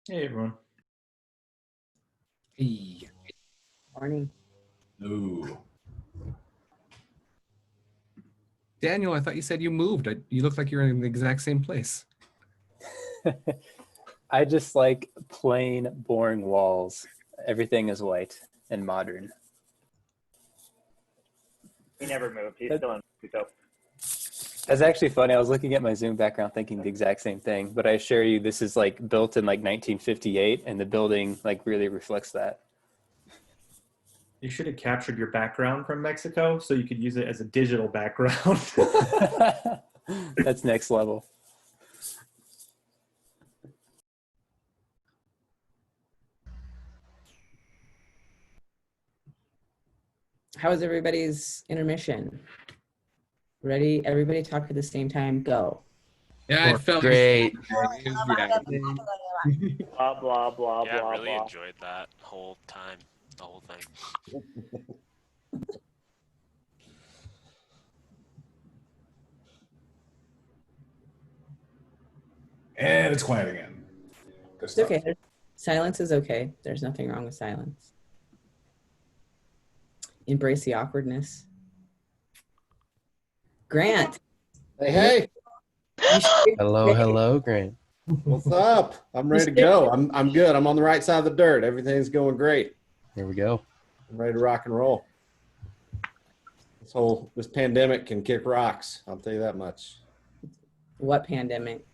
Hey everyone. Hey. Morning. Ooh. Daniel, I thought you said you moved. You look like you're in the exact same place. I just like plain, boring walls. Everything is white and modern. He never moved. He's still in Mexico. That's actually funny. I was looking at my Zoom background thinking the exact same thing, but I assure you this is like built in like 1958 and the building like really reflects that. You should have captured your background from Mexico so you could use it as a digital background. That's next level. How was everybody's intermission? Ready? Everybody talk at the same time. Go. Yeah, it felt Great. Blah, blah, blah, Yeah, blah, really blah. enjoyed that whole time, the whole thing. And it's quiet again. Good It's stuff. okay. Silence is okay. There's nothing wrong with silence. Embrace the awkwardness. Grant. Hey, Hello, Grant. what's up? I'm ready to go. I'm good. I'm on the right side of the dirt. Everything's going great. Here we go. I'm ready to rock and roll. This pandemic can kick rocks. I'll tell you that much. What pandemic?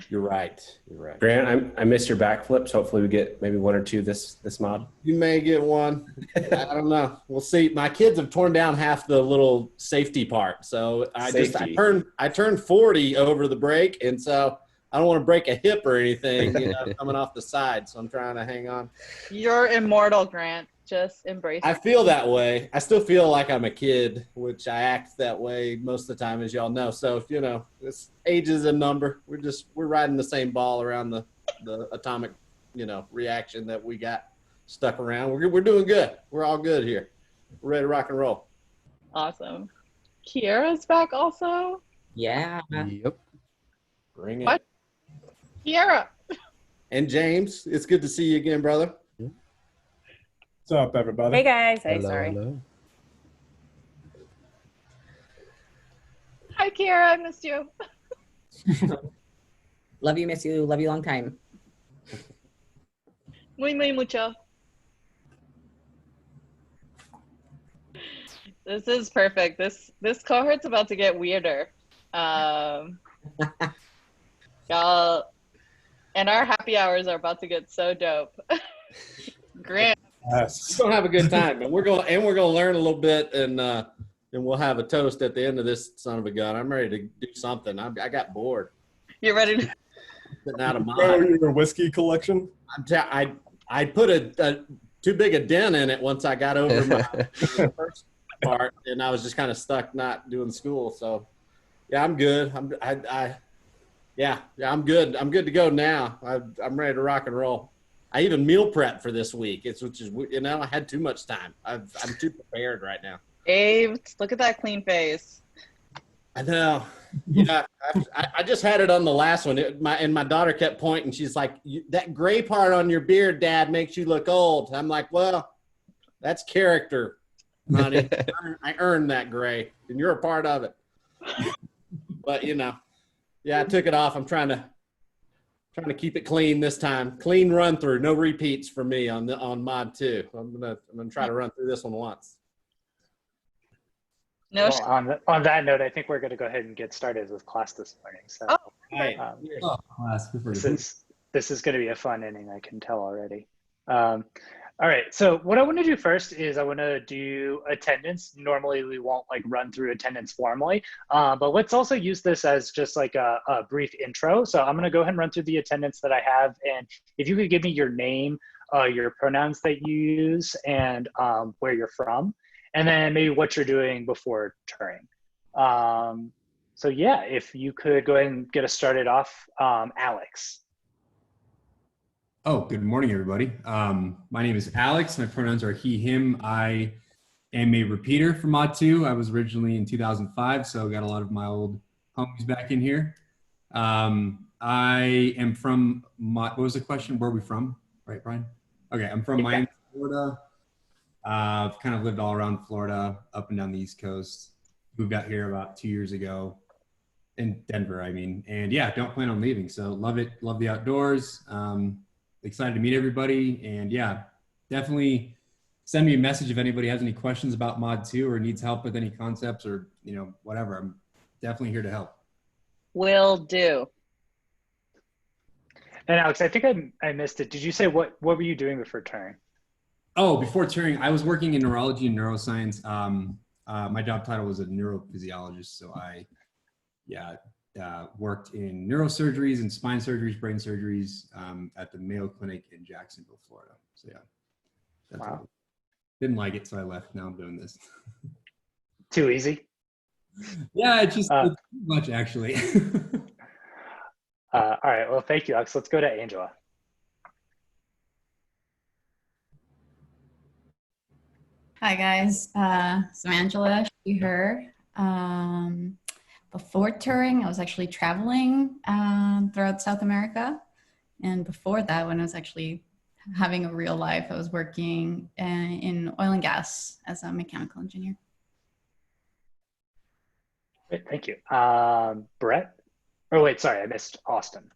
You're right. You're right. Grant, I missed your backflips. Hopefully we get maybe one or two this mod. You may get one. I don't know. We'll see. My kids have torn down half the little safety part. So I turned 40 over the break, and so I don't want to break a hip or anything, coming off the side. So I'm trying to hang on. You're immortal, Grant. Just embrace it. I feel that way. I still feel like I'm a kid, which I act that way most of the time, as y'all know. So, this age is a number. We're riding the same ball around the atomic, reaction that we got stuck around. We're doing good. We're all good here. We're ready to rock and roll. Awesome. Kiara's back also? Yeah. Yep. Bring it. What? Kiara. And James, it's good to see you again, brother. What's up, everybody? Hey guys. Hey, Hello, sorry. hello. Hi, Kiara. I missed you. Love you, miss you. Love you long time. Muy mucho. This is perfect. This cohort's about to get weirder. Y'all, and our happy hours are about to get so dope. Grant. Yes. We're gonna have a good time, and we're gonna learn a little bit, and we'll have a toast at the end of this son of a gun. I'm ready to do something. I got bored. You're ready to Sitting out of Grow mine. your whiskey collection? I put a too big a dent in it once I got over my first part, and I was just kind of stuck not doing school. So yeah, I'm good. I'm good. I'm good to go now. I'm ready to rock and roll. I even meal prep for this week. I had too much time. I'm too prepared right now. Abe, look at that clean face. I know. Yeah, I just had it on the last one. My daughter kept pointing. She's like, "That gray part on your beard, Dad, makes you look old." I'm like, "Well, that's character, honey. I earned that gray, and you're a part of it." But I took it off. I'm trying to keep it clean this time. Clean run through, no repeats for me on mod 2. I'm gonna try to run through this one once. No. Well, on that note, I think we're going to go ahead and get started with class this morning. So Right. this is going to be a fun inning, I can tell already. All right. So what I want to do first is I want to do attendance. Normally we won't run through attendance formally, but let's also use this as just like a brief intro. So I'm going to go ahead and run through the attendance that I have, and if you could give me your name, your pronouns that you use, and where you're from, and then maybe what you're doing before touring. So yeah, if you could go ahead and get us started off, Alex. Oh, good morning, everybody. My name is Alex. My pronouns are he, him. I am a repeater for Mod 2. I was originally in 2005, so got a lot of my old homies back in here. I am from, what was the question? Where are we from? Right, Brian? Okay, I'm from Miami, Florida. I've kind of lived all around Florida, up and down the East Coast. Moved out here about 2 years ago in Denver, I mean. And yeah, don't plan on leaving. So love it. Love the outdoors. Excited to meet everybody. And yeah, definitely send me a message if anybody has any questions about Mod 2 or needs help with any concepts or, whatever. I'm definitely here to help. Will do. And Alex, I think I missed it. Did you say what were you doing before Turing? Oh, before Turing, I was working in neurology and neuroscience. My job title was a neurophysiologist. So I, worked in neurosurgeries and spine surgeries, brain surgeries at the Mayo Clinic in Jacksonville, Florida. So yeah, that's Wow. what, didn't like it, so I left. Now I'm doing this. Too easy? Yeah, it's just it's too much actually. All right, well, thank you, Alex. Let's go to Angela. Hi guys, so Angela, she, her. Before Turing, I was actually traveling throughout South America. And before that, when I was actually having a real life, I was working in oil and gas as a mechanical engineer. Great, thank you. Brett? Oh, wait, sorry, I missed Austin.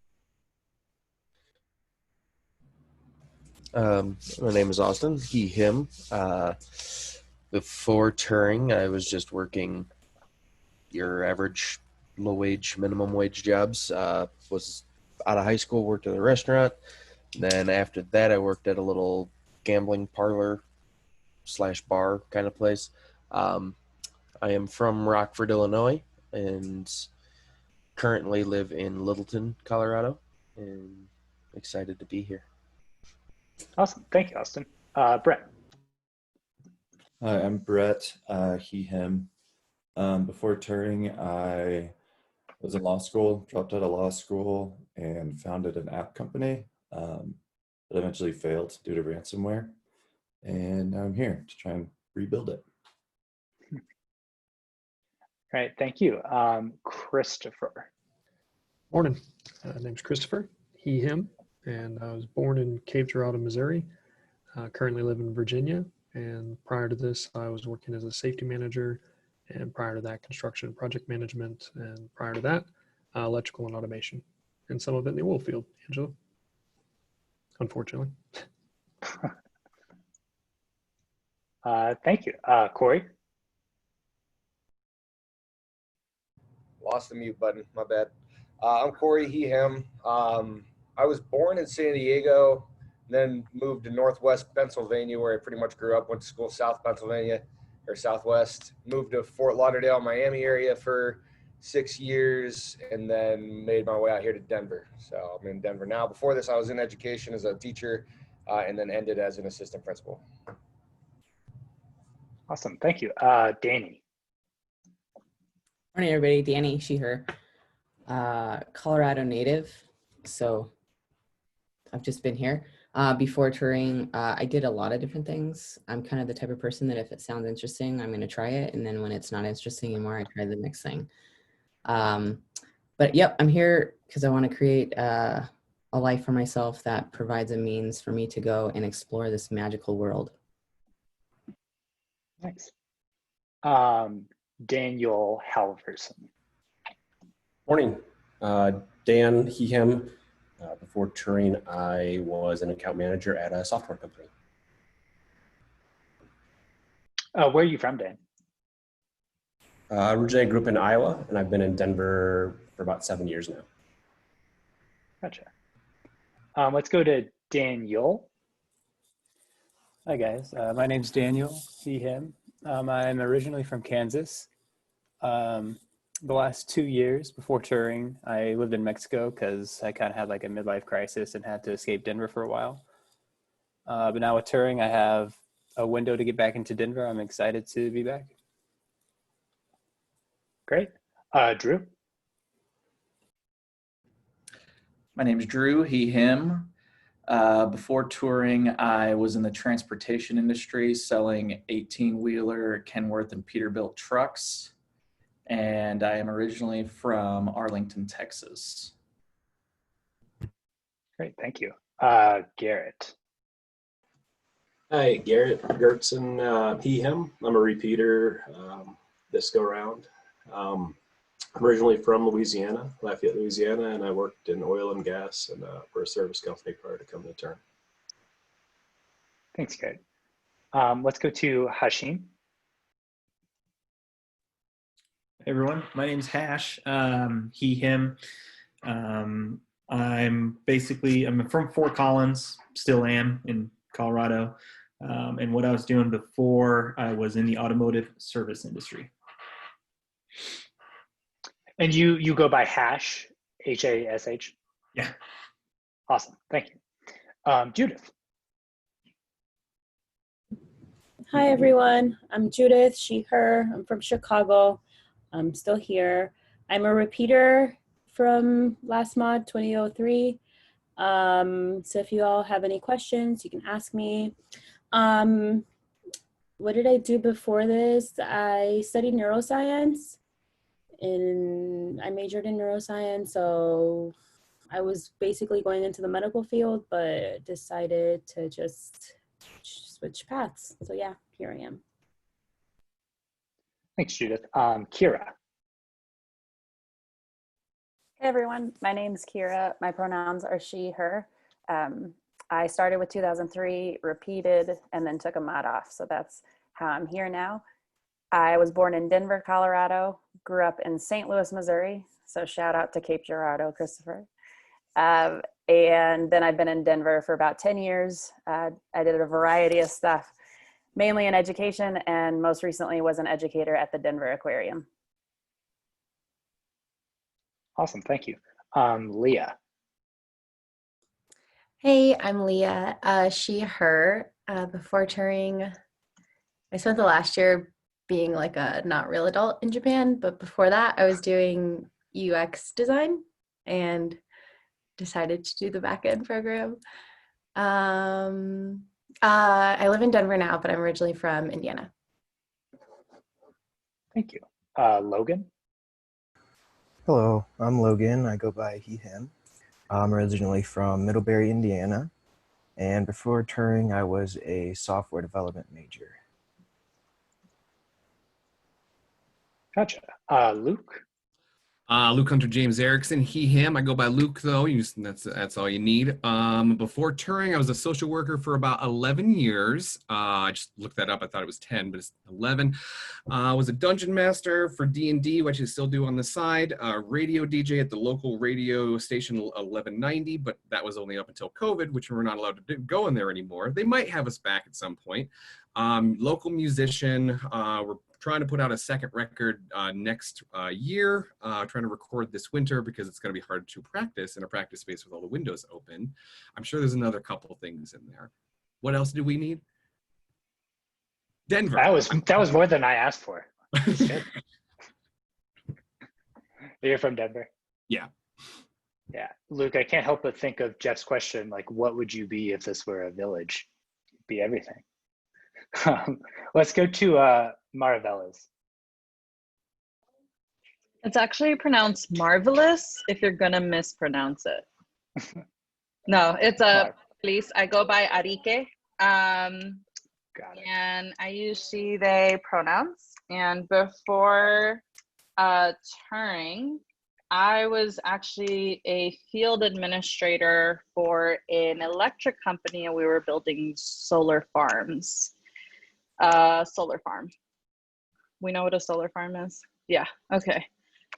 My name is Austin, he, him. Before Turing, I was just working your average low-wage, minimum wage jobs. Was out of high school, worked at a restaurant. Then after that, I worked at a little gambling parlor / bar kind of place. I am from Rockford, Illinois, and currently live in Littleton, Colorado, and excited to be here. Awesome, thank you, Austin. Brett? Hi, I'm Brett, he, him. Before Turing, I was in law school, dropped out of law school, and founded an app company that eventually failed due to ransomware. And now I'm here to try and rebuild it. All right, thank you. Christopher. Morning. Name's Christopher, he, him, and I was born in Cape Girardeau, Missouri. Currently live in Virginia. And prior to this, I was working as a safety manager, and prior to that, construction and project management, and prior to that, electrical and automation, and some of it in the oil field, Angela, unfortunately. Thank you. Corey? Lost the mute button, my bad. I'm Corey, he, him. I was born in San Diego, then moved to Northwest Pennsylvania, where I pretty much grew up, went to school South Pennsylvania, or Southwest, moved to Fort Lauderdale, Miami area for 6 years, and then made my way out here to Denver. So I'm in Denver now. Before this, I was in education as a teacher, and then ended as an assistant principal. Awesome, thank you. Danny. Morning, everybody. Danny, she, her. Colorado native, so I've just been here. Before Turing, I did a lot of different things. I'm kind of the type of person that if it sounds interesting, I'm going to try it. And then when it's not interesting anymore, I try the next thing. But yep, I'm here because I want to create a life for myself that provides a means for me to go and explore this magical world. Nice. Daniel Halverson. Morning. Dan, he, him. Before Turing, I was an account manager at a software company. Where are you from, Dan? Originally, I grew up in Iowa, and I've been in Denver for about 7 years now. Gotcha. Let's go to Daniel. Hi guys, my name's Daniel, he, him. I'm originally from Kansas. The last 2 years before Turing, I lived in Mexico because I kind of had like a midlife crisis and had to escape Denver for a while. But now with Turing, I have a window to get back into Denver. I'm excited to be back. Great. Drew? My name is Drew, he, him. Before Turing, I was in the transportation industry selling 18-wheeler Kenworth and Peterbilt trucks. And I am originally from Arlington, Texas. Great, thank you. Garrett. Hi, Garrett Gertson, he, him. I'm a repeater this go round. I'm originally from Louisiana, Lafayette, Louisiana, and I worked in oil and gas and for a service company prior to coming to Turn. Thanks, Garrett. Let's go to Hashim. Hey everyone, my name's Hash, he, him. I'm from Fort Collins, still am in Colorado. And what I was doing before, I was in the automotive service industry. And you go by Hash, H-A-S-H? Yeah. Awesome, thank you. Judith. Hi everyone, I'm Judith, she, her. I'm from Chicago. I'm still here. I'm a repeater from last mod 2003. So if you all have any questions, you can ask me. What did I do before this? I studied neuroscience I majored in neuroscience. So I was basically going into the medical field, but decided to just switch paths. So yeah, here I am. Thanks, Judith. Kira. Hey everyone, my name is Kira. My pronouns are she, her. I started with 2003, repeated, and then took a mod off. So that's how I'm here now. I was born in Denver, Colorado, grew up in St. Louis, Missouri. So shout out to Cape Girardeau, Christopher. And then I've been in Denver for about 10 years. I did a variety of stuff, mainly in education, and most recently was an educator at the Denver Aquarium. Awesome, thank you. Leah. Hey, I'm Leah, she, her. Before touring, I spent the last year being like a not real adult in Japan, but before that I was doing UX design and decided to do the backend program. I live in Denver now, but I'm originally from Indiana. Thank you. Logan. Hello, I'm Logan. I go by he, him. I'm originally from Middlebury, Indiana. And before touring, I was a software development major. Gotcha. Luke. Luke Hunter James Erickson, he, him. I go by Luke though. That's all you need. Before touring, I was a social worker for about 11 years. I just looked that up. I thought it was 10, but it's 11. I was a dungeon master for D&D, which I still do on the side. Radio DJ at the local radio station 1190, but that was only up until COVID, which we're not allowed to go in there anymore. They might have us back at some point. Local musician. We're trying to put out a second record next year, trying to record this winter because it's going to be hard to practice in a practice space with all the windows open. I'm sure there's another couple things in there. What else do we need? Denver. That was more than I asked for. You're from Denver? Yeah. Yeah. Luke, I can't help but think of Jeff's question, like, what would you be if this were a village? You'd be everything. Let's go to Maravellas. It's actually pronounced marvelous if you're gonna mispronounce it. No, it's a police. I go by Arike. And I use she, they pronouns. And before touring, I was actually a field administrator for an electric company, and we were building solar farms. Solar farm. We know what a solar farm is? Yeah, okay.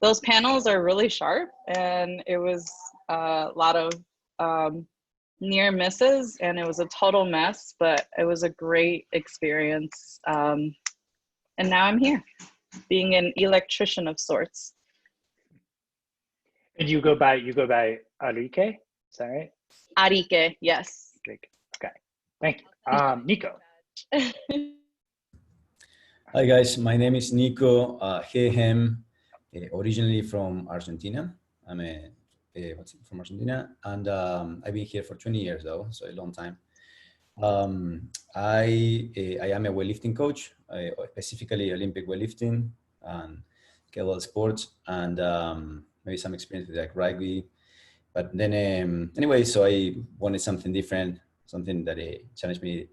Those panels are really sharp, and it was a lot of near misses, and it was a total mess, but it was a great experience. And now I'm here, being an electrician of sorts. And you go by Arike, is that right? Arike, yes. Okay, thank you. Nico. Hi guys, my name is Nico, he, him, originally from Argentina. I'm from Argentina, and I've been here for 20 years though, so a long time. I am a weightlifting coach, specifically Olympic weightlifting and kettlebell sports, and maybe some experience with like rugby but then anyway, so I wanted something different, something that challenged me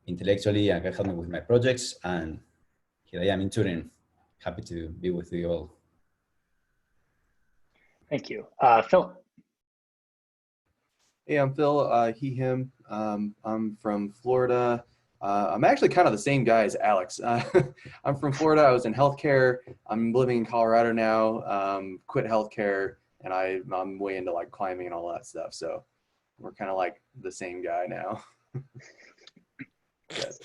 intellectually and can help me with my projects. And here I am in Turin. Happy to be with you all. Thank you. Phil. Hey, I'm Phil, he, him. I'm from Florida. I'm actually kind of the same guy as Alex. I'm from Florida. I was in healthcare. I'm living in Colorado now. Quit healthcare, and I'm way into like climbing and all that stuff. So we're kind of like the same guy now. Yes.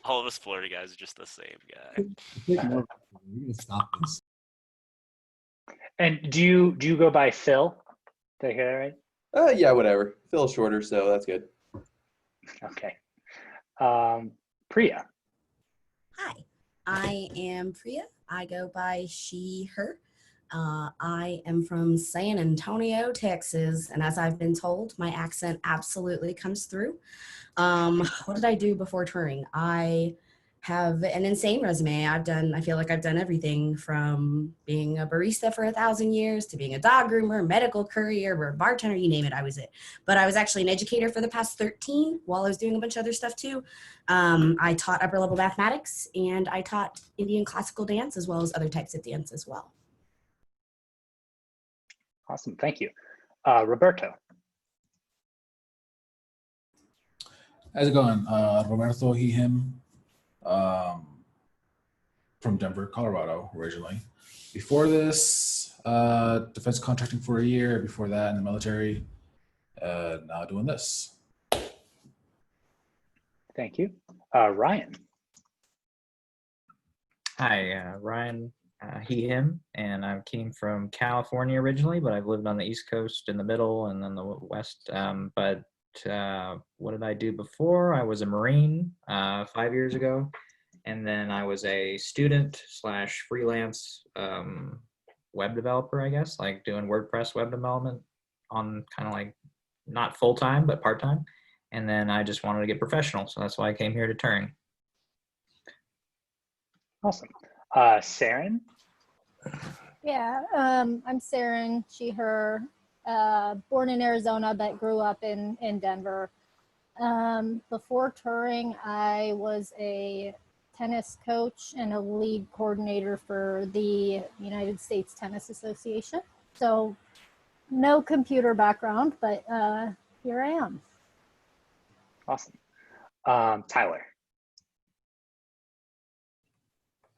All of us Florida guys are just the same guy. We're gonna stop this. And do you go by Phil? Did I hear that right? Yeah, whatever. Phil's shorter, so that's good. Okay. Priya. Hi, I am Priya. I go by she, her. I am from San Antonio, Texas, and as I've been told, my accent absolutely comes through. What did I do before touring? I have an insane resume. I feel like I've done everything from being a barista for 1,000 years to being a dog groomer, medical courier, or bartender, you name it, I was it. But I was actually an educator for the past 13 while I was doing a bunch of other stuff too. I taught upper level mathematics and I taught Indian classical dance as well as other types of dance as well. Awesome, thank you. Roberto. How's it going? Roberto, he, him, from Denver, Colorado, originally. Before this, defense contracting for a year. Before that, in the military. Now doing this. Thank you. Ryan. Hi, Ryan, he, him, and I came from California originally, but I've lived on the East Coast in the middle and then the West. What did I do before? I was a Marine 5 years ago, and then I was a student / freelance web developer, I guess, like doing WordPress web development on kind of like not full-time, but part-time. And then I just wanted to get professional, so that's why I came here to Turing. Awesome. Saren. Yeah, I'm Saren, she, her, born in Arizona, but grew up in Denver. Before touring, I was a tennis coach and a league coordinator for the United States Tennis Association. So no computer background, but here I am. Awesome. Tyler.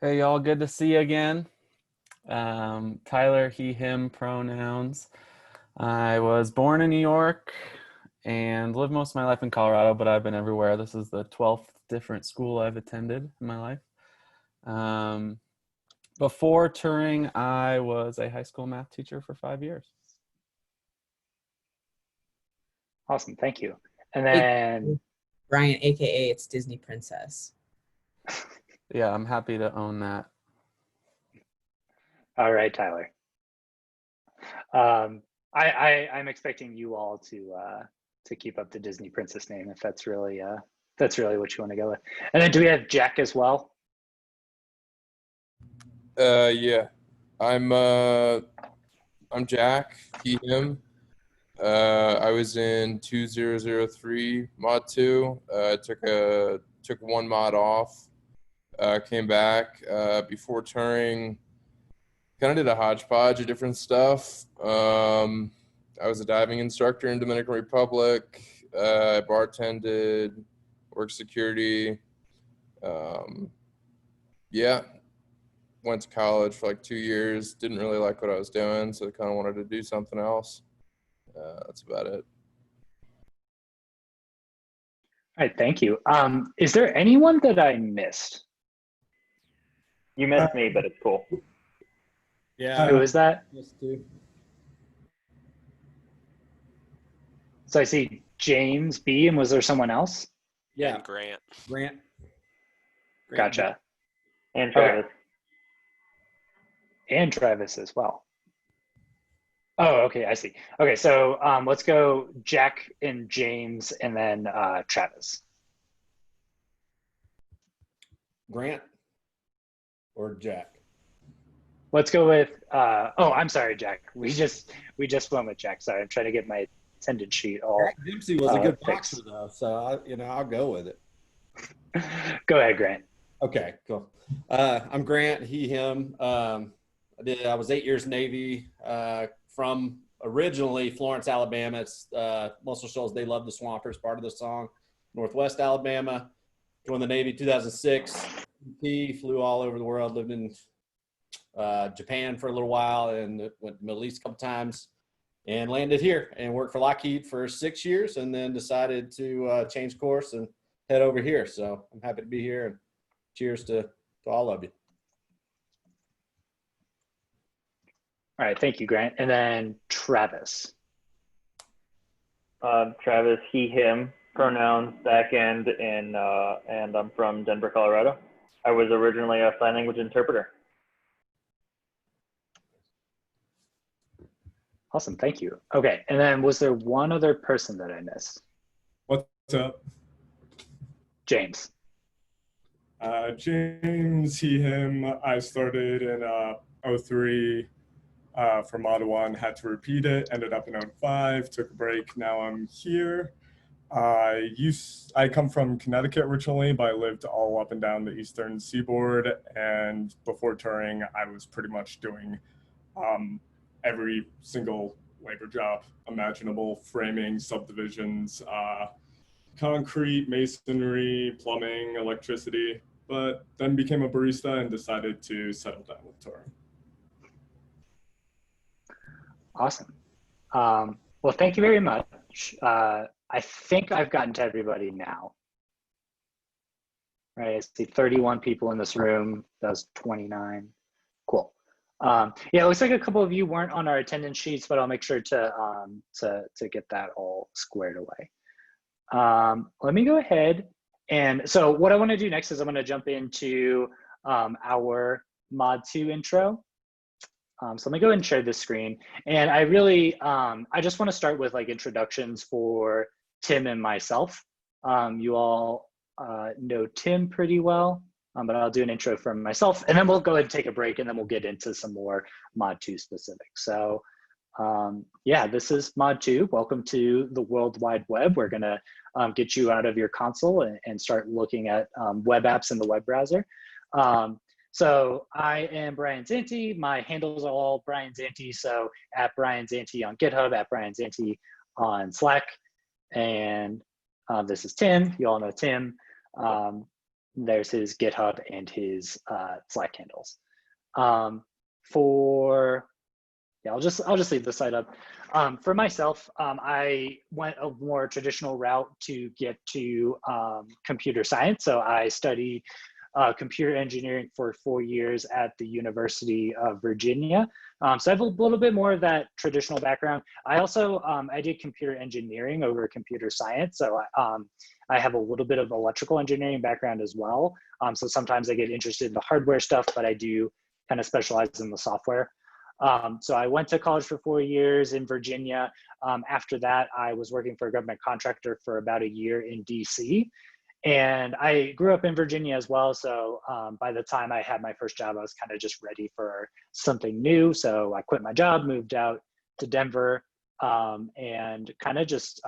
Hey y'all, good to see you again. Tyler, he, him pronouns. I was born in New York and lived most of my life in Colorado, but I've been everywhere. This is the 12th different school I've attended in my life. Before touring, I was a high school math teacher for 5 years. Awesome, thank you. And then Brian, AKA it's Disney Princess. Yeah, I'm happy to own that. All right, Tyler. I'm expecting you all to keep up the Disney Princess name if that's really what you want to go with. And then do we have Jack as well? Yeah, I'm Jack, he, him. I was in 2003 mod 2. Took one mod off. Came back before touring. Kind of did a hodgepodge of different stuff. I was a diving instructor in Dominican Republic. I bartended, worked security. Yeah, went to college for like 2 years. Didn't really like what I was doing, so I kind of wanted to do something else. That's about it. All right, thank you. Is there anyone that I missed? You missed me, but it's cool. Yeah. Who is that? Yes, dude. So I see James B. And was there someone else? Yeah. And Grant. Grant. Gotcha. And Okay. Travis. And Travis as well. Oh, okay, I see. Okay, so let's go Jack and James and then Travis. Grant or Jack? Let's go with. Oh, I'm sorry, Jack. We just went with Jack. Sorry, I'm trying to get my attendance sheet all. Jack Dempsey was a good fixed. boxer though, so I'll go with it. Go ahead, Grant. Okay, cool. I'm Grant, he, him. I was 8 years Navy, from originally Florence, Alabama. It's Muscle Shoals, They Love the Swampers, part of the song. Northwest Alabama, joined the Navy 2006. He flew all over the world, lived in Japan for a little while, and went to the Middle East a couple times, and landed here and worked for Lockheed for 6 years, and then decided to change course and head over here. So I'm happy to be here, and cheers to all of you. All right, thank you, Grant. And then Travis. Travis, he, him, pronouns, backend, and I'm from Denver, Colorado. I was originally a sign language interpreter. Awesome, thank you. Okay, and then was there one other person that I missed? What's up? James. James, he, him. I started in 03 for Mod 1, had to repeat it, ended up in 05, took a break, now I'm here. I come from Connecticut originally, but I lived all up and down the eastern seaboard, and before touring, I was pretty much doing every single labor job imaginable: framing, subdivisions, concrete, masonry, plumbing, electricity, but then became a barista and decided to settle down with touring. Awesome. Well, thank you very much. I think I've gotten to everybody now. Right, I see 31 people in this room. That was 29. Cool. Yeah, it looks like a couple of you weren't on our attendance sheets, but I'll make sure to get that all squared away. Let me go ahead. And so what I want to do next is I'm going to jump into our Mod 2 intro. So let me go ahead and share this screen. And I really, I just want to start with like introductions for Tim and myself. You all know Tim pretty well, but I'll do an intro for myself, and then we'll go ahead and take a break, and then we'll get into some more Mod 2 specifics. So yeah, this is Mod 2. Welcome to the World Wide Web. We're gonna get you out of your console and start looking at web apps in the web browser. So I am Brian Zanti. My handles are all Brian Zanti. So at Brian Zanti on GitHub, at Brian Zanti on Slack. And this is Tim. You all know Tim. There's his GitHub and his Slack handles. I'll just leave the site up. For myself, I went a more traditional route to get to computer science. So I studied computer engineering for 4 years at the University of Virginia. So I have a little bit more of that traditional background. I also, I did computer engineering over computer science. So I have a little bit of electrical engineering background as well. So sometimes I get interested in the hardware stuff, but I do kind of specialize in the software. So I went to college for 4 years in Virginia. After that, I was working for a government contractor for about a year in DC. And I grew up in Virginia as well. So by the time I had my first job, I was kind of just ready for something new. So I quit my job, moved out to Denver, and kind of just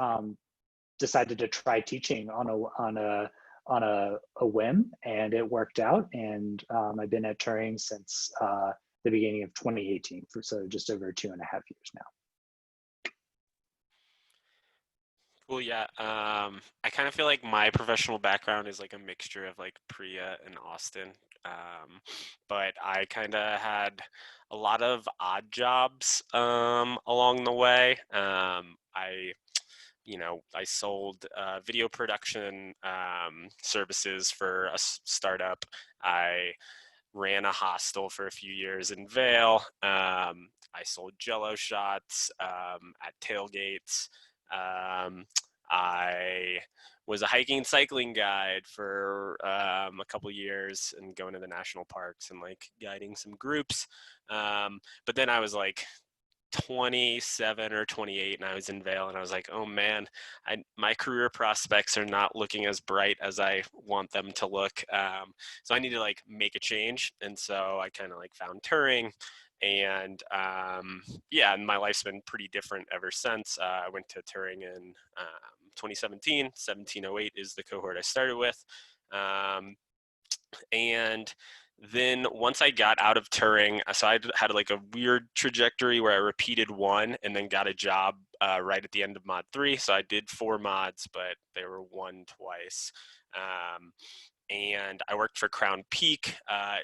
decided to try teaching on a whim, and it worked out. And I've been at Turing since the beginning of 2018, so just over 2.5 years now. Cool, yeah. I kind of feel like my professional background is like a mixture of like Priya and Austin. But I kind of had a lot of odd jobs along the way. I sold video production services for a startup. I ran a hostel for a few years in Vail. I sold Jell-O shots at tailgates. I was a hiking and cycling guide for a couple years and going to the national parks and like guiding some groups. But then I was like 27 or 28, and I was in Vail, and I was like, oh man, my career prospects are not looking as bright as I want them to look. So I need to like make a change. And so I kind of like found Turing, and yeah, and my life's been pretty different ever since. I went to Turing in 2017. 1708 is the cohort I started with. And then once I got out of Turing, so I had like a weird trajectory where I repeated one and then got a job right at the end of mod 3. So I did 4 mods, but they were 1 twice. And I worked for Crown Peak.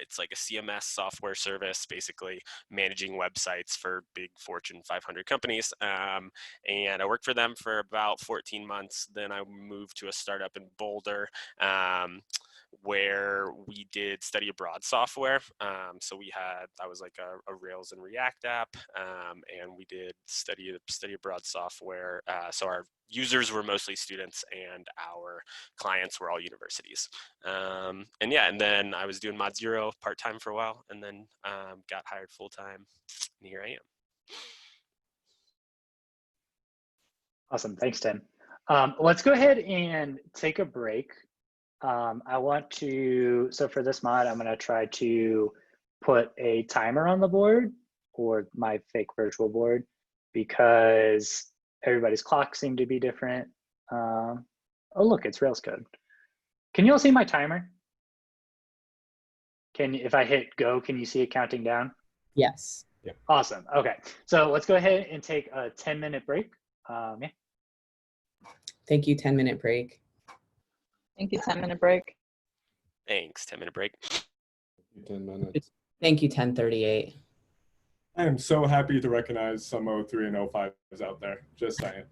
It's like a CMS software service, basically managing websites for big Fortune 500 companies. And I worked for them for about 14 months. Then I moved to a startup in Boulder, where we did study abroad software. So I was like a Rails and React app, and we did study abroad software. So our users were mostly students and our clients were all universities. And yeah, and then I was doing Mod Zero part-time for a while, and then got hired full-time, and here I am. Awesome, thanks, Tim. Let's go ahead and take a break. I want to, so for this mod, I'm gonna try to put a timer on the board, or my fake virtual board, because everybody's clocks seem to be different. Oh look, it's Rails code. Can you all see my timer? If I hit go, can you see it counting down? Yes. Yeah. Awesome, okay. So let's go ahead and take a 10-minute break. Yeah. Thank you, 10-minute break. Thank you, 10-minute break. Thanks, 10-minute break. 10 minutes. Thank you, 1038. I am so happy to recognize some 03 and 05s out there. Just saying.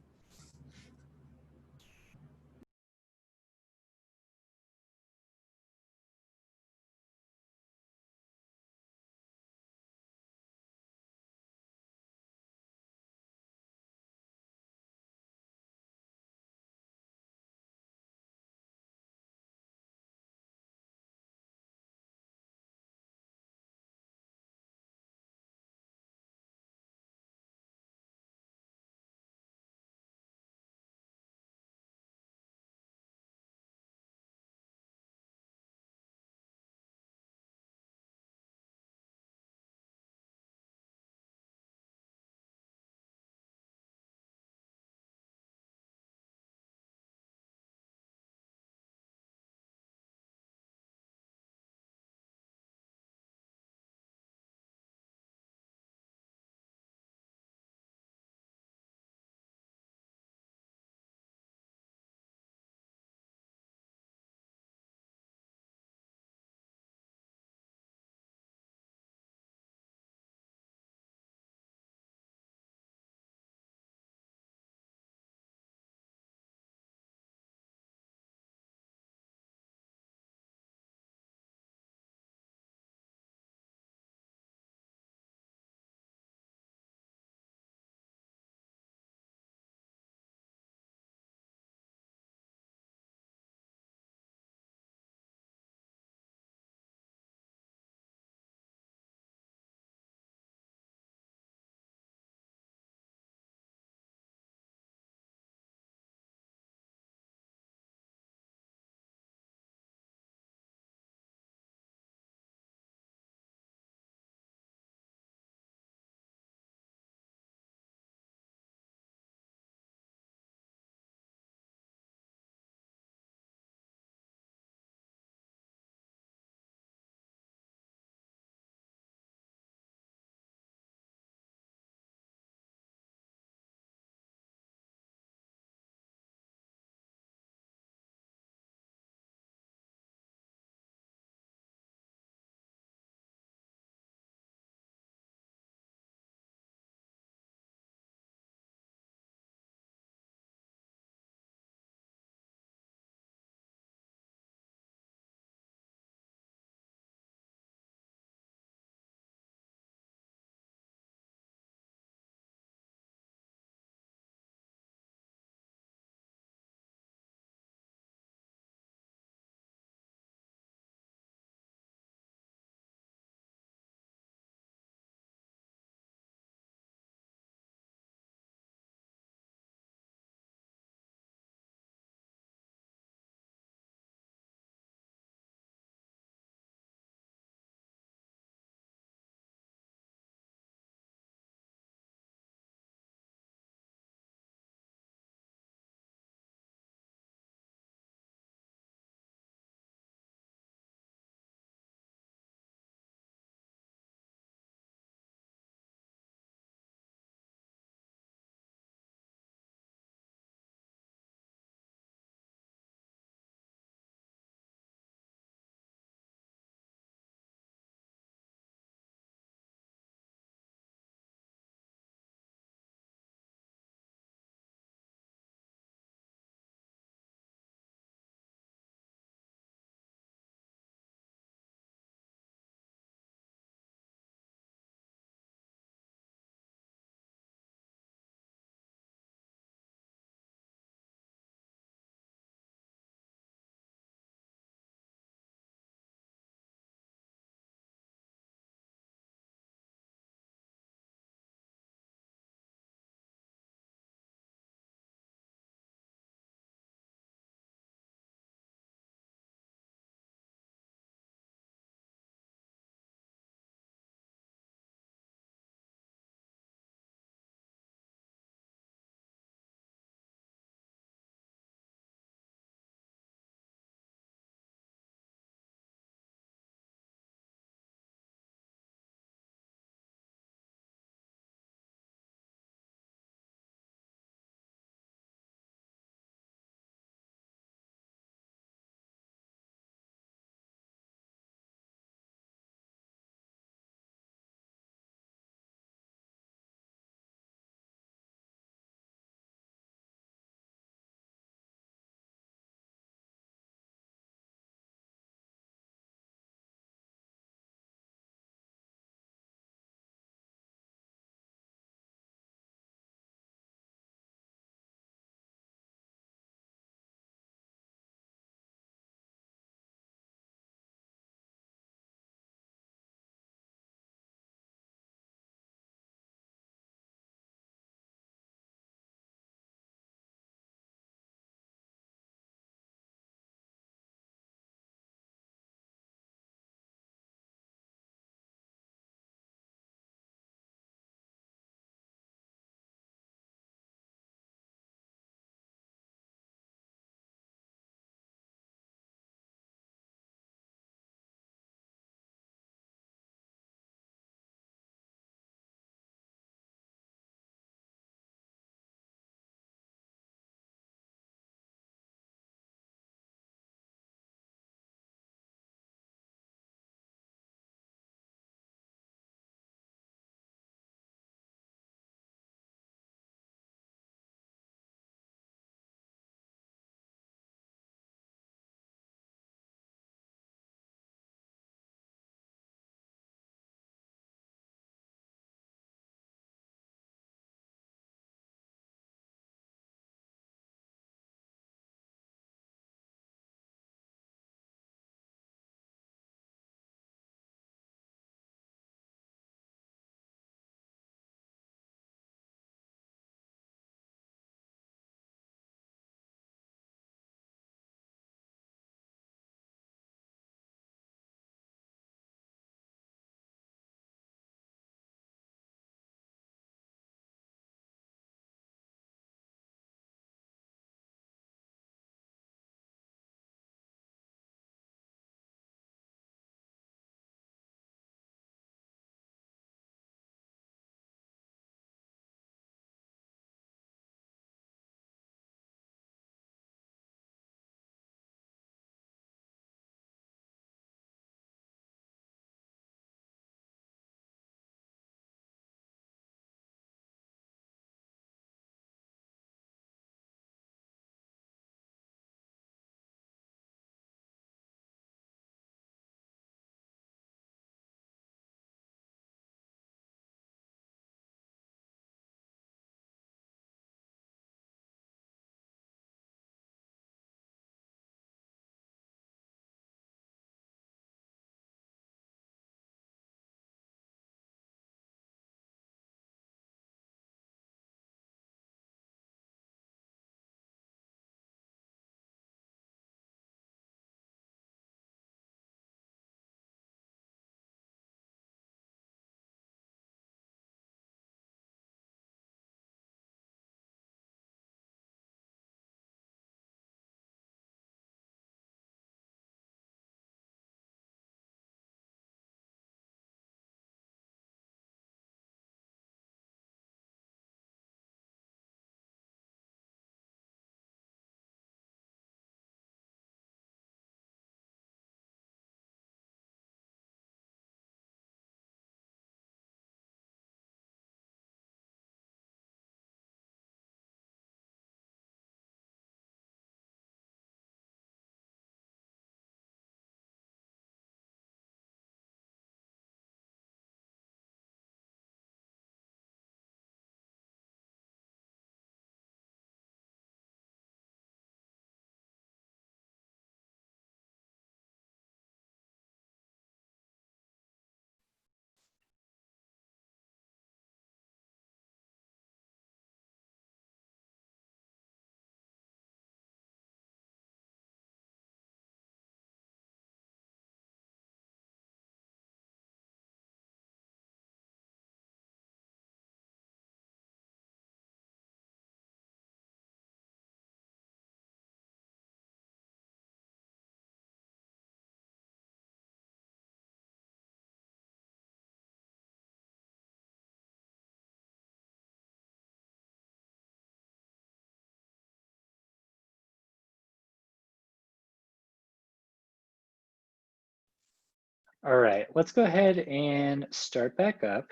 All right, let's go ahead and start back up.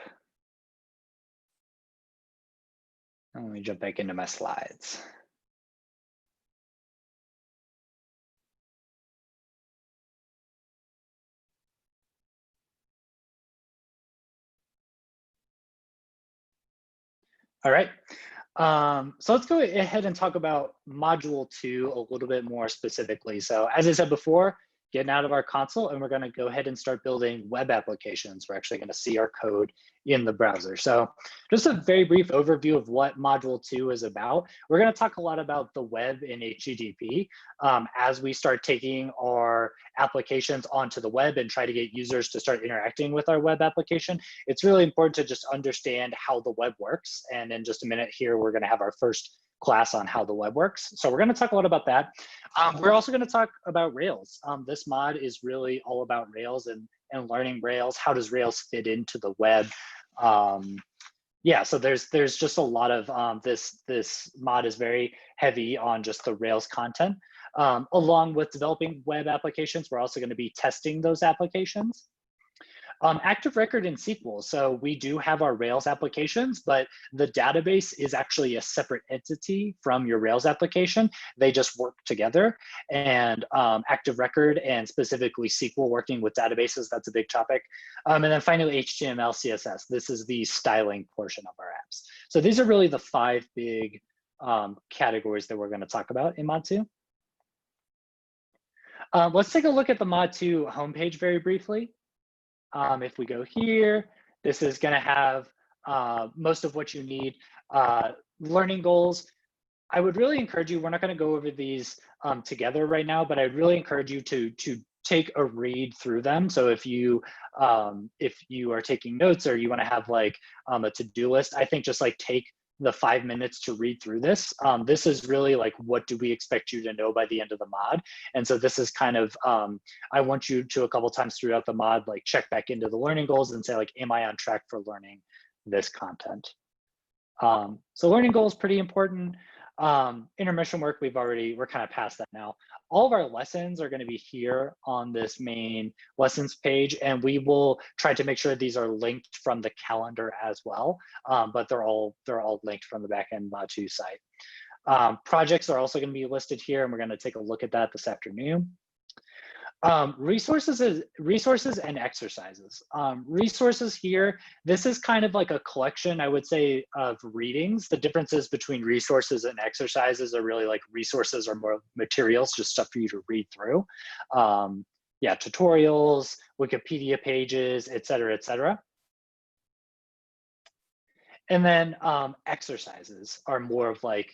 And let me jump back into my slides. All right. So let's go ahead and talk about module 2 a little bit more specifically. So as I said before, getting out of our console, and we're going to go ahead and start building web applications. We're actually going to see our code in the browser. So just a very brief overview of what module 2 is about. We're going to talk a lot about the web in HTTP as we start taking our applications onto the web and try to get users to start interacting with our web application. It's really important to just understand how the web works. And in just a minute here, we're going to have our first class on how the web works. So we're going to talk a lot about that. We're also going to talk about Rails. This mod is really all about Rails and learning Rails. How does Rails fit into the web? Yeah, so there's just a lot of this mod is very heavy on just the Rails content. Along with developing web applications, we're also going to be testing those applications. Active Record in SQL. So we do have our Rails applications, but the database is actually a separate entity from your Rails application. They just work together. And Active Record and specifically SQL working with databases, that's a big topic. And then finally, HTML, CSS. This is the styling portion of our apps. So these are really the 5 big categories that we're going to talk about in Mod 2. Let's take a look at the Mod 2 homepage very briefly. If we go here, this is going to have most of what you need. Learning goals. I would really encourage you, we're not going to go over these together right now, but I'd really encourage you to take a read through them. So if you are taking notes or you want to have like a to-do list, I think just like take the 5 minutes to read through this. This is really like, what do we expect you to know by the end of the mod? And so this is kind of, I want you to a couple times throughout the mod, like check back into the learning goals and say like, am I on track for learning this content? So learning goals, pretty important. Intermission work, we're kind of past that now. All of our lessons are going to be here on this main lessons page, and we will try to make sure these are linked from the calendar as well. But they're all linked from the backend Mod 2 site. Projects are also going to be listed here, and we're going to take a look at that this afternoon. Resources and exercises. Resources here, this is kind of like a collection, I would say, of readings. The differences between resources and exercises are really like resources are more materials, just stuff for you to read through. Yeah, tutorials, Wikipedia pages, et cetera, et cetera. And then exercises are more of like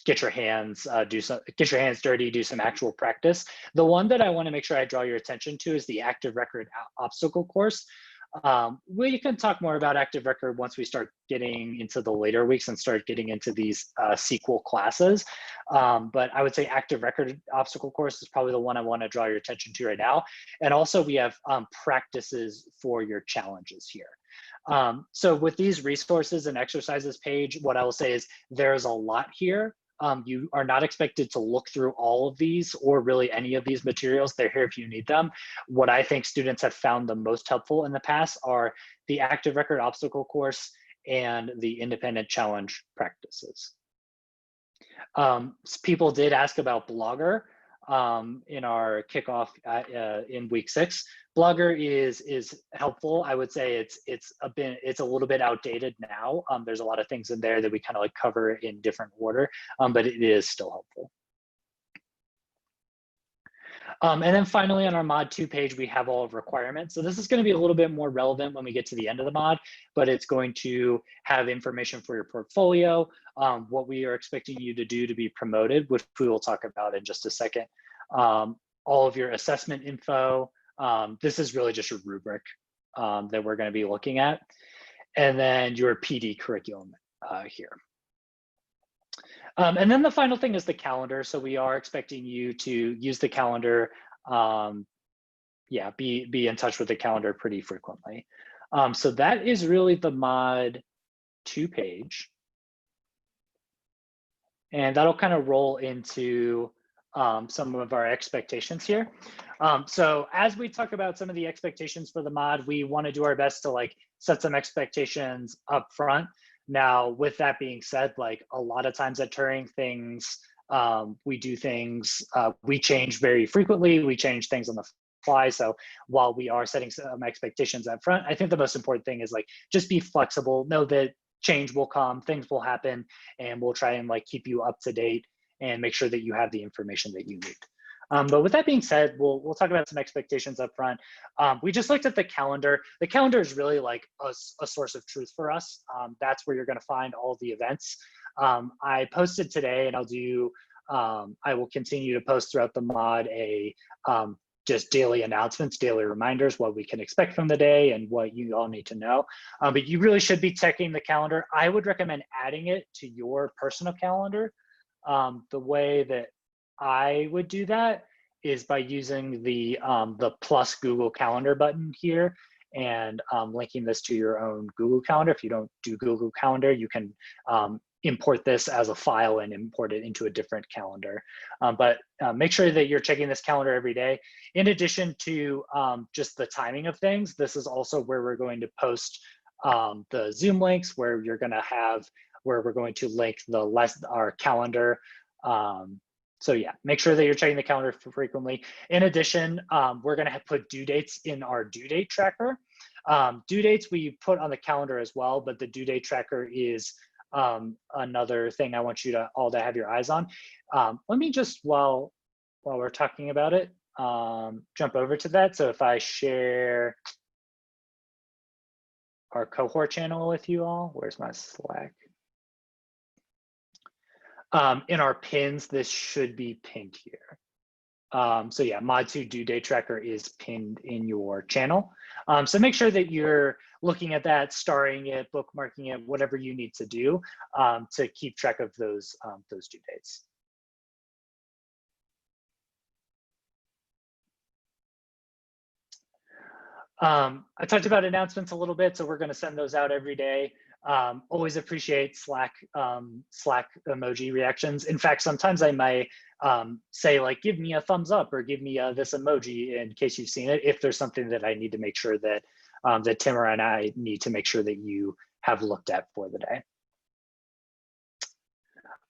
get your hands dirty, do some actual practice. The one that I want to make sure I draw your attention to is the Active Record obstacle course. We can talk more about Active Record once we start getting into the later weeks and start getting into these SQL classes. But I would say Active Record obstacle course is probably the one I want to draw your attention to right now. And also we have practices for your challenges here. So with these resources and exercises page, what I will say is there's a lot here. You are not expected to look through all of these or really any of these materials. They're here if you need them. What I think students have found the most helpful in the past are the Active Record obstacle course and the independent challenge practices. People did ask about Blogger in our kickoff in week 6. Blogger is helpful. I would say it's a little bit outdated now. There's a lot of things in there that we kind of like cover in different order, but it is still helpful. And then finally on our mod 2 page, we have all of requirements. So this is going to be a little bit more relevant when we get to the end of the mod, but it's going to have information for your portfolio, what we are expecting you to do to be promoted, which we will talk about in just a second. All of your assessment info. This is really just a rubric that we're going to be looking at. And then your PD curriculum here. And then the final thing is the calendar. So we are expecting you to use the calendar. Yeah, be in touch with the calendar pretty frequently. So that is really the mod 2 page. And that'll kind of roll into some of our expectations here. So as we talk about some of the expectations for the mod, we want to do our best to like set some expectations up front. Now, with that being said, like a lot of times at Turing, we do things, we change very frequently. We change things on the fly. So while we are setting some expectations up front, I think the most important thing is like just be flexible. Know that change will come, things will happen, and we'll try and like keep you up to date and make sure that you have the information that you need. But with that being said, we'll talk about some expectations up front. We just looked at the calendar. The calendar is really like a source of truth for us. That's where you're going to find all the events. I posted today, and I will continue to post throughout the mod just daily announcements, daily reminders, what we can expect from the day and what you all need to know. But you really should be checking the calendar. I would recommend adding it to your personal calendar. The way that I would do that is by using the plus Google Calendar button here and linking this to your own Google Calendar. If you don't do Google Calendar, you can import this as a file and import it into a different calendar. But make sure that you're checking this calendar every day. In addition to just the timing of things, this is also where we're going to post the Zoom links, where we're going to link our calendar. So yeah, make sure that you're checking the calendar frequently. In addition, we're going to put due dates in our due date tracker. Due dates we put on the calendar as well, but the due date tracker is another thing I want you all to have your eyes on. Let me just, while we're talking about it, jump over to that. So if I share our cohort channel with you all, where's my Slack? In our pins, this should be pinned here. So yeah, Mod2 due date tracker is pinned in your channel. So make sure that you're looking at that, starring it, bookmarking it, whatever you need to do to keep track of those due dates. I talked about announcements a little bit, so we're going to send those out every day. Always appreciate Slack emoji reactions. In fact, sometimes I might say like, give me a thumbs up or give me this emoji in case you've seen it, if there's something that I need to make sure that that Timur and I need to make sure that you have looked at for the day.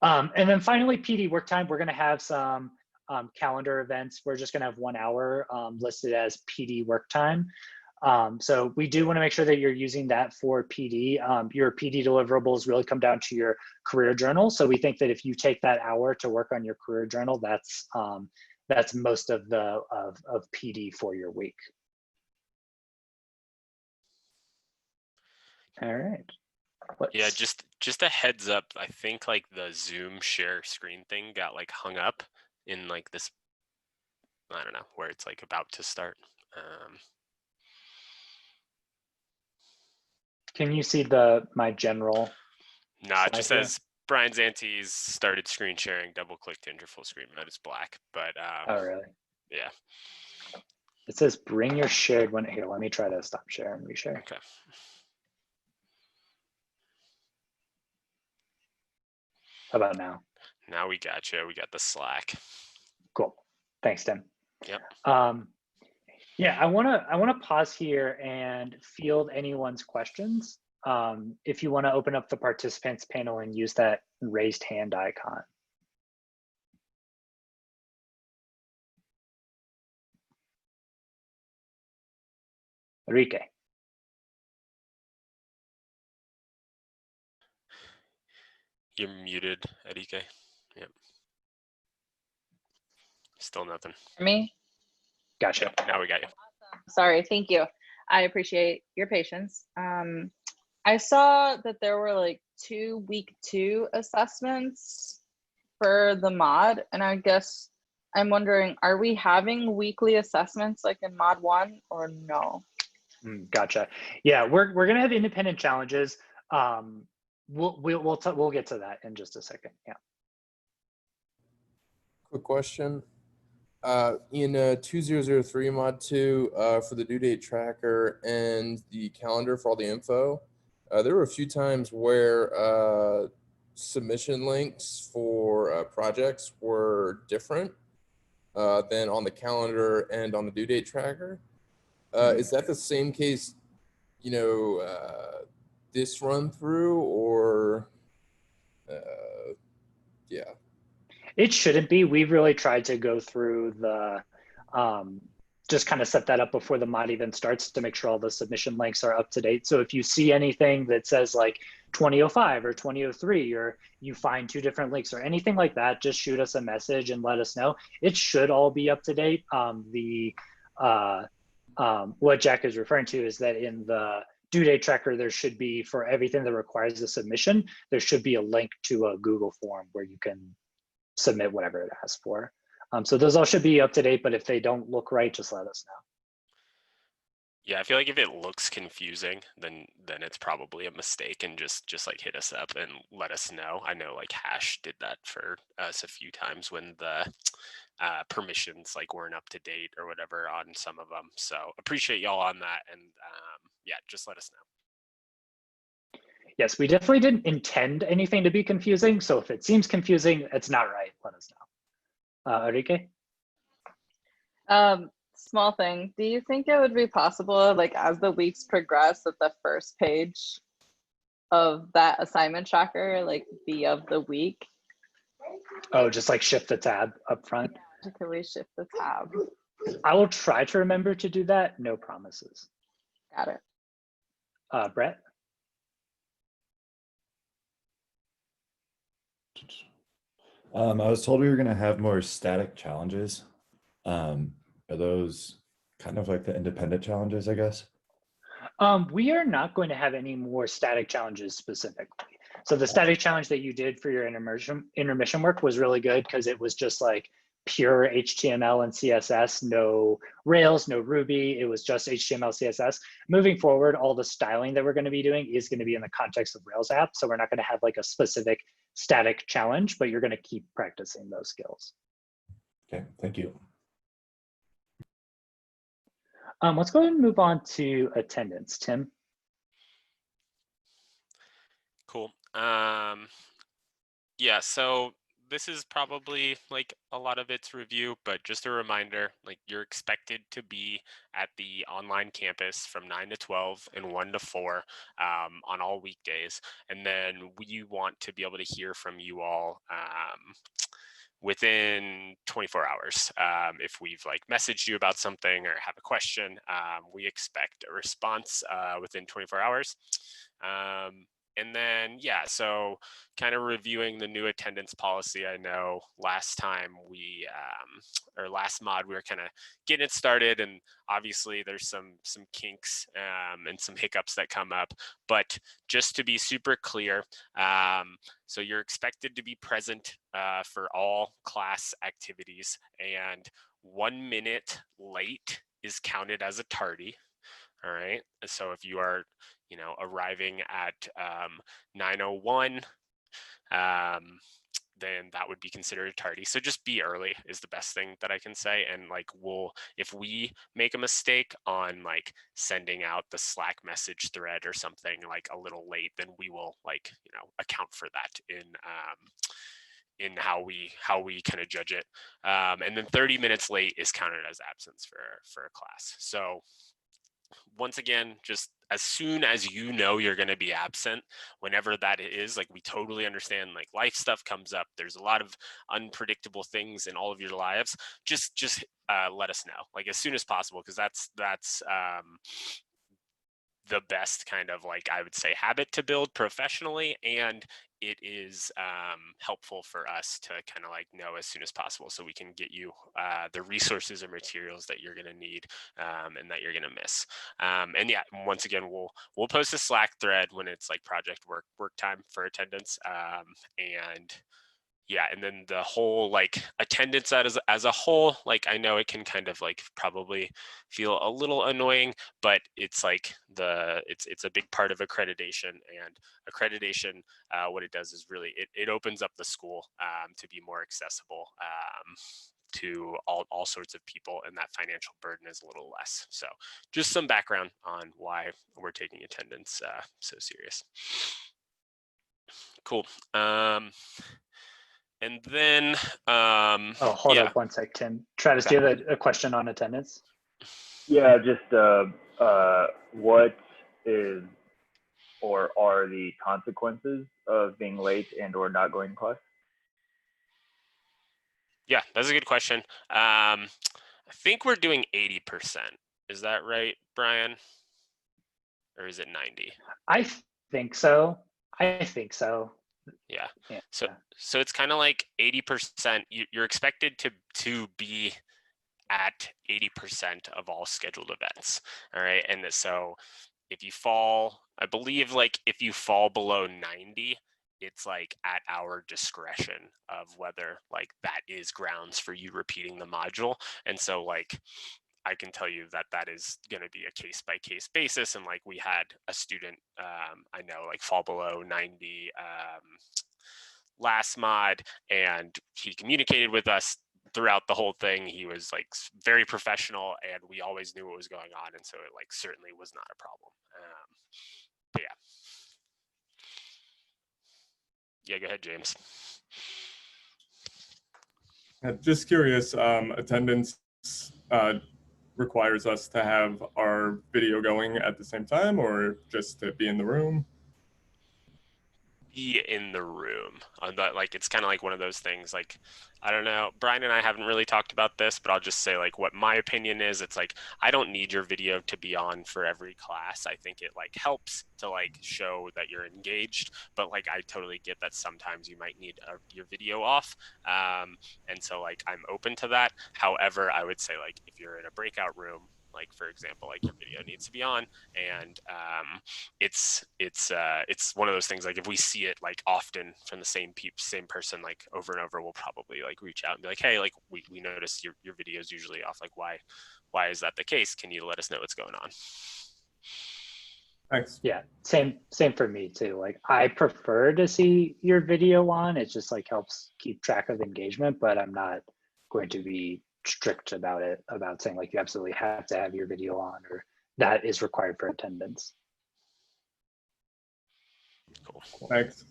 And then finally, PD work time. We're going to have some calendar events. We're just going to have 1 hour listed as PD work time. So we do want to make sure that you're using that for PD. Your PD deliverables really come down to your career journal. So we think that if you take that hour to work on your career journal, that's most of of PD for your week. All right. Yeah, just a heads up. I think like the Zoom share screen thing got like hung up in like this, I don't know, where it's like about to start. Can you see my general? No, it just says Brian Zante's started screen sharing, double click to enter full screen mode. It's black, but oh really? Yeah. It says bring your shared one here. Let me try to stop share and reshare. Okay. How about now? Now we got you. We got the Slack. Cool. Thanks, Tim. Yep. Yeah, I wanna pause here and field anyone's questions. If you want to open up the participants panel and use that raised hand icon. Enrique. You're muted, Enrique. Yep. Still nothing. Me? Gotcha. Now we got you. Sorry, thank you. I appreciate your patience. I saw that there were like 2 week 2 assessments for the mod, and I guess I'm wondering, are we having weekly assessments like in mod 1 or no? Gotcha. Yeah, we're gonna have independent challenges. We'll get to that in just a second. Yeah. Quick question. In 2003 mod 2 for the due date tracker and the calendar for all the info, there were a few times where submission links for projects were different. than on the calendar and on the due date tracker. Is that the same case, this run through, or yeah? It shouldn't be. We've really tried to go through the, just kind of set that up before the mod even starts to make sure all the submission links are up to date. So if you see anything that says like 2005 or 2003, or you find 2 different links or anything like that, just shoot us a message and let us know. It should all be up to date. What Jack is referring to is that in the due date tracker, there should be, for everything that requires a submission, there should be a link to a Google form where you can submit whatever it asks for. So those all should be up to date, but if they don't look right, just let us know. Yeah, I feel like if it looks confusing, then it's probably a mistake, and just like hit us up and let us know. I know like Hash did that for us a few times when the permissions like weren't up to date or whatever on some of them. So appreciate y'all on that, and yeah, just let us know. Yes, we definitely didn't intend anything to be confusing. So if it seems confusing, it's not right. Let us know. Enrique? Small thing. Do you think it would be possible, like as the weeks progress, that the first page of that assignment tracker, like be of the week? Oh, just like shift the tab up front? Yeah, can we shift the tab? I will try to remember to do that. No promises. Got it. Brett? I was told we were going to have more static challenges. Are those kind of like the independent challenges, I guess? We are not going to have any more static challenges specifically. So the static challenge that you did for your intermission work was really good because it was just like pure HTML and CSS, no Rails, no Ruby. It was just HTML, CSS. Moving forward, all the styling that we're going to be doing is going to be in the context of Rails app. So we're not going to have like a specific static challenge, but you're going to keep practicing those skills. Okay, thank you. Let's go ahead and move on to attendance. Tim? Cool. Yeah, so this is probably like a lot of its review, but just a reminder, like you're expected to be at the online campus from 9 to 12 and 1 to 4 on all weekdays. And then we want to be able to hear from you all within 24 hours. If we've like messaged you about something or have a question, we expect a response within 24 hours. And then, yeah, so kind of reviewing the new attendance policy. I know last time or last mod, we were kind of getting it started, and obviously there's some kinks and some hiccups that come up. But just to be super clear, so you're expected to be present for all class activities, and 1 minute late is counted as a tardy. All right. So if you are, arriving at 9:01, then that would be considered a tardy. So just be early is the best thing that I can say. And like, if we make a mistake on like sending out the Slack message thread or something like a little late, then we will like, account for that in how we kind of judge it. And then 30 minutes late is counted as absence for a class. So once again, just as soon as you're going to be absent, whenever that is, like we totally understand, like life stuff comes up. There's a lot of unpredictable things in all of your lives. Just let us know, like as soon as possible, because that's the best kind of like, I would say, habit to build professionally, and it is helpful for us to kind of like know as soon as possible so we can get you the resources or materials that you're going to need and that you're going to miss. And yeah, once again, we'll post a Slack thread when it's like project work time for attendance. And yeah, and then the whole like attendance as a whole, like I know it can kind of like probably feel a little annoying, but it's like it's a big part of accreditation, and accreditation, what it does is really it opens up the school to be more accessible to all sorts of people, and that financial burden is a little less. So just some background on why we're taking attendance so serious. Cool. And then, Oh, hold yeah. up one sec, Tim. Travis, Okay. do you have a question on attendance? Yeah, just what is or are the consequences of being late and or not going to class? Yeah, that's a good question. I think we're doing 80%. Is that right, Brian? Or is it 90? I think so. I think so. Yeah. Yeah. So it's kind of like 80%. You're expected to be at 80% of all scheduled events. All right. And so if you fall, I believe like if you fall below 90, it's like at our discretion of whether like that is grounds for you repeating the module. And so like I can tell you that that is going to be a case by case basis. And like we had a student I know like fall below 90 last mod, and he communicated with us throughout the whole thing. He was like very professional, and we always knew what was going on, and so it like certainly was not a problem. But yeah, go ahead, James. Just curious, attendance requires us to have our video going at the same time, or just to be in the room? Be in the room. But like it's kind of like one of those things, like I don't know, Brian and I haven't really talked about this, but I'll just say like what my opinion is. It's like I don't need your video to be on for every class. I think it like helps to like show that you're engaged, but like I totally get that sometimes you might need your video off, and so like I'm open to that. However, I would say like if you're in a breakout room, like for example, like your video needs to be on, and it's one of those things, like if we see it like often from the same person like over and over, we'll probably like reach out and be like, hey, like we noticed your video is usually off, like why is that the case? Can you let us know what's going on? Thanks. Yeah, same for me too. Like I prefer to see your video on. It just like helps keep track of engagement, but I'm not going to be strict about it, about saying like you absolutely have to have your video on or that is required for attendance. Cool. Thanks.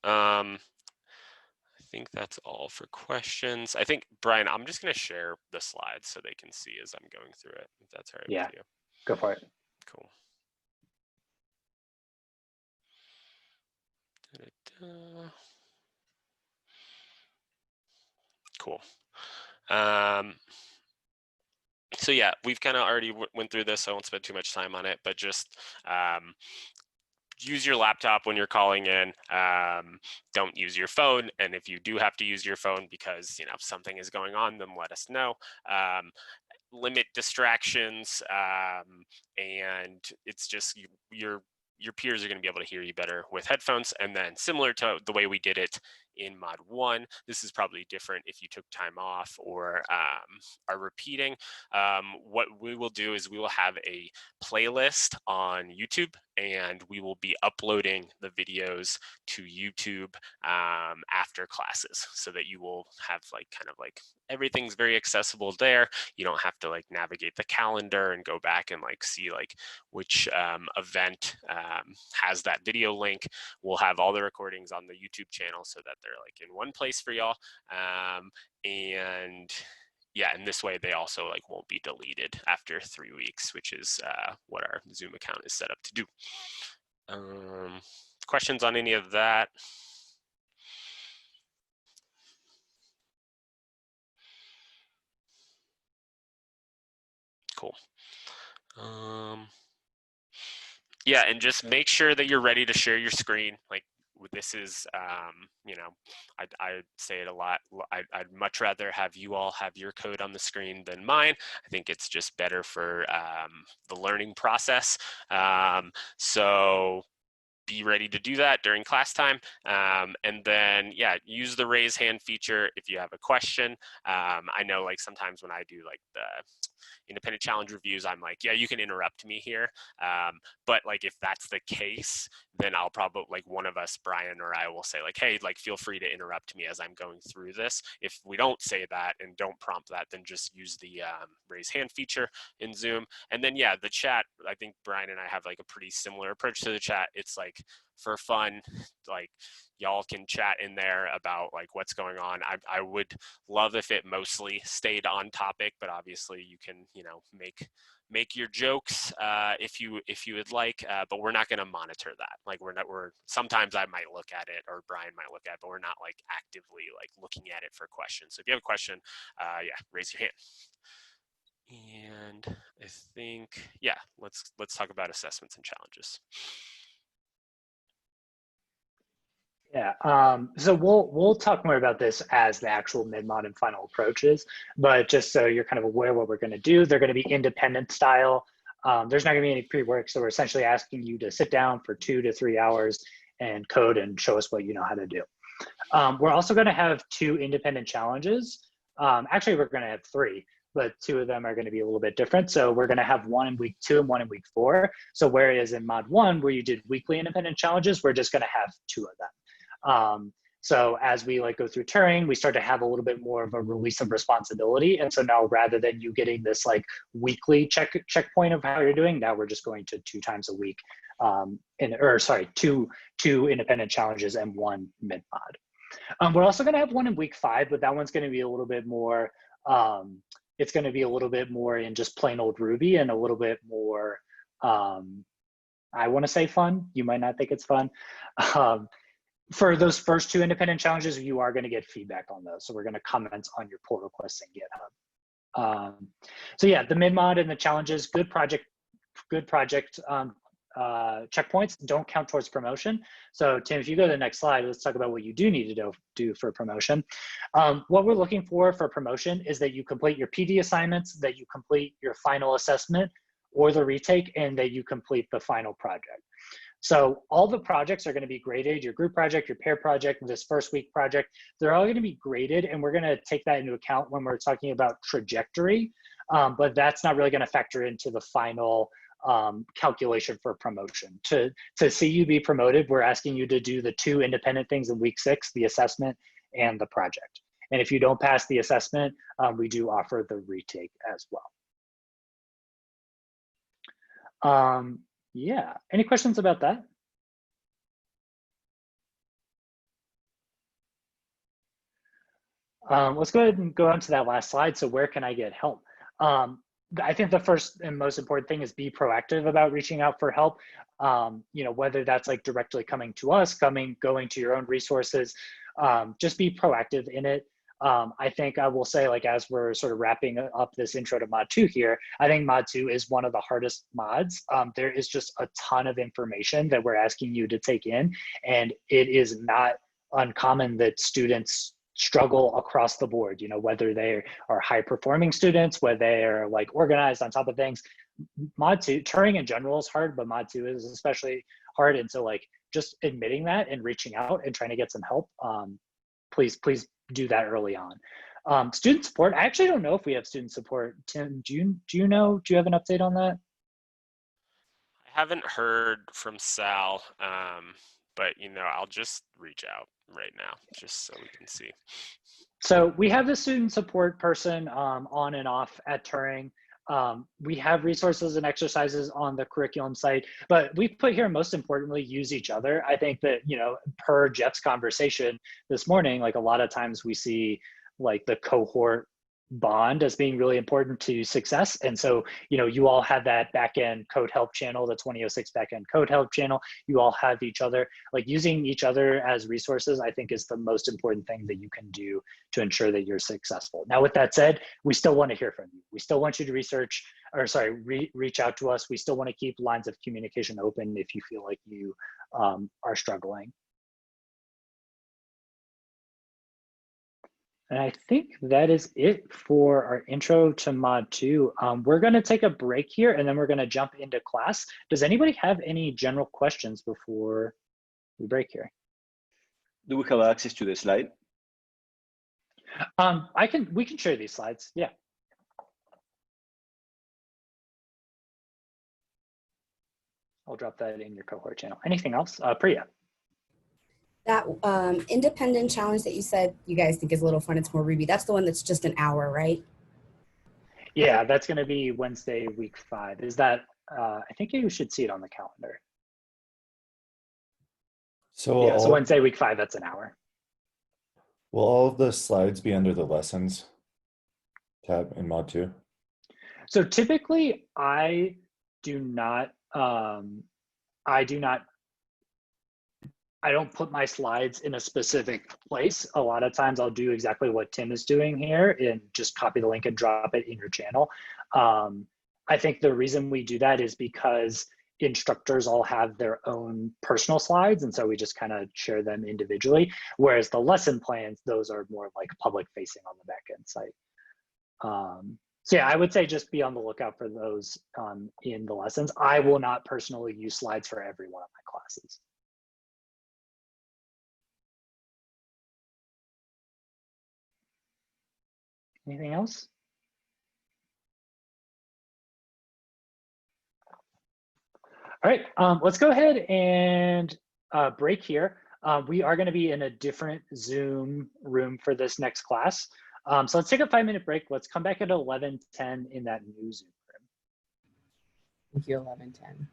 I think that's all for questions. I think, Brian, I'm just going to share the slides so they can see as I'm going through it, if that's all right with you. Go for it. Cool. Cool. So yeah, we've kind of already went through this, so I won't spend too much time on it, but just use your laptop when you're calling in. Don't use your phone. And if you do have to use your phone because something is going on, then let us know. Limit distractions, and it's just your peers are going to be able to hear you better with headphones. And then similar to the way we did it in mod 1, this is probably different if you took time off or are repeating. What we will do is we will have a playlist on YouTube, and we will be uploading the videos to YouTube after classes, so that you will have like kind of like everything's very accessible there. You don't have to like navigate the calendar and go back and like see like which event has that video link. We'll have all the recordings on the YouTube channel so that they're like in one place for y'all. And yeah, and this way they also like won't be deleted after 3 weeks, which is what our Zoom account is set up to do. Questions on any of that? Cool. Yeah, and just make sure that you're ready to share your screen. Like this is, I'd say it a lot. I'd much rather have you all have your code on the screen than mine. I think it's just better for the learning process. So be ready to do that during class time. And then, yeah, use the raise hand feature if you have a question. I know like sometimes when I do like the independent challenge reviews, I'm like, yeah, you can interrupt me here. But like, if that's the case, then I'll probably like one of us, Brian or I, will say like, hey, like feel free to interrupt me as I'm going through this. If we don't say that and don't prompt that, then just use the raise hand feature in Zoom. And then, yeah, the chat, I think Brian and I have like a pretty similar approach to the chat. It's like, like for fun, like y'all can chat in there about like what's going on. I would love if it mostly stayed on topic, but obviously you can, you know, make your jokes if you would like, but we're not going to monitor that. Like we're sometimes I might look at it or Brian might look at it, but we're not like actively like looking at it for questions. So if you have a question, yeah, raise your hand. And I think, yeah, let's talk about assessments and challenges. Yeah, so we'll talk more about this as the actual mid-mod and final approaches, but just so you're kind of aware what we're going to do, they're going to be independent style. There's not going to be any pre-work, so we're essentially asking you to sit down for 2 to 3 hours and code and show us what you know how to do. We're also going to have 2 independent challenges. Actually, we're going to have 3, but 2 of them are going to be a little bit different. So we're going to have 1 in week 2 and 1 in week 4. So whereas in mod 1, where you did weekly independent challenges, we're just going to have 2 of them. So as we like go through Turing, we start to have a little bit more of a release of responsibility. And so now rather than you getting this like weekly checkpoint of how you're doing, now we're just going to 2 times a week, two independent challenges and 1 mid-mod. We're also going to have 1 in week 5, but that one's going to be a little bit more, it's going to be a little bit more in just plain old Ruby and a little bit more, I want to say fun. You might not think it's fun. For those first 2 independent challenges, you are going to get feedback on those. So we're going to comment on your pull requests in GitHub. So yeah, the mid-mod and the challenges, good project checkpoints don't count towards promotion. So Tim, if you go to the next slide, let's talk about what you do need to do for promotion. What we're looking for promotion is that you complete your PD assignments, that you complete your final assessment or the retake, and that you complete the final project. So all the projects are going to be graded, your group project, your pair project, this first week project, they're all going to be graded, and we're going to take that into account when we're talking about trajectory, but that's not really going to factor into the final calculation for promotion. To see you be promoted, we're asking you to do the 2 independent things in week 6, the assessment and the project. And if you don't pass the assessment, we do offer the retake as well. Yeah, any questions about that? Let's go ahead and go on to that last slide. So where can I get help? I think the first and most important thing is be proactive about reaching out for help. You know, whether that's like directly coming to us, going to your own resources, just be proactive in it. I think I will say, like, as we're sort of wrapping up this intro to mod 2 here, I think mod 2 is one of the hardest mods. There is just a ton of information that we're asking you to take in, and it is not uncommon that students struggle across the board, you know, whether they are high performing students, whether they are like organized on top of things. Mod 2, Turing in general is hard, but mod 2 is especially hard. And so like just admitting that and reaching out and trying to get some help, please do that early on. Student support, I actually don't know if we have student support. Tim, do you have an update on that? I haven't heard from Sal, but you know, I'll just reach out right now just so we can see. So we have the student support person on and off at Turing. We have resources and exercises on the curriculum site, but we put here, most importantly, use each other. I think that, you know, per Jeff's conversation this morning, like a lot of times we see like the cohort bond as being really important to success. And so, you know, you all have that backend code help channel, the 2006 backend code help channel. You all have each other. Like using each other as resources, I think is the most important thing that you can do to ensure that you're successful. Now, with that said, we still want to hear from you. We still want you to reach out to us. We still want to keep lines of communication open if you feel like you are struggling. And I think that is it for our intro to mod 2. We're going to take a break here and then we're going to jump into class. Does anybody have any general questions before we break here? Do we have access to the slide? We can share these slides. Yeah. I'll drop that in your cohort channel. Anything else? Priya. That independent challenge that you said you guys think is a little fun, it's more Ruby. That's the one that's just an hour, right? Yeah, that's going to be Wednesday, week 5. Is that, I think you should see it on the calendar. So Yeah, so all, Wednesday, week 5, that's an hour. will all of the slides be under the lessons tab in mod 2? So typically I do not, I don't put my slides in a specific place. A lot of times I'll do exactly what Tim is doing here and just copy the link and drop it in your channel. I think the reason we do that is because instructors all have their own personal slides, and so we just kind of share them individually, whereas the lesson plans, those are more like public facing on the backend site. So yeah, I would say just be on the lookout for those in the lessons. I will not personally use slides for every one of my classes. Anything else? All right, let's go ahead and break here. We are going to be in a different Zoom room for this next class. So let's take a 5-minute break. Let's come back at 11:10 in that new Zoom room. Thank you, 11:10.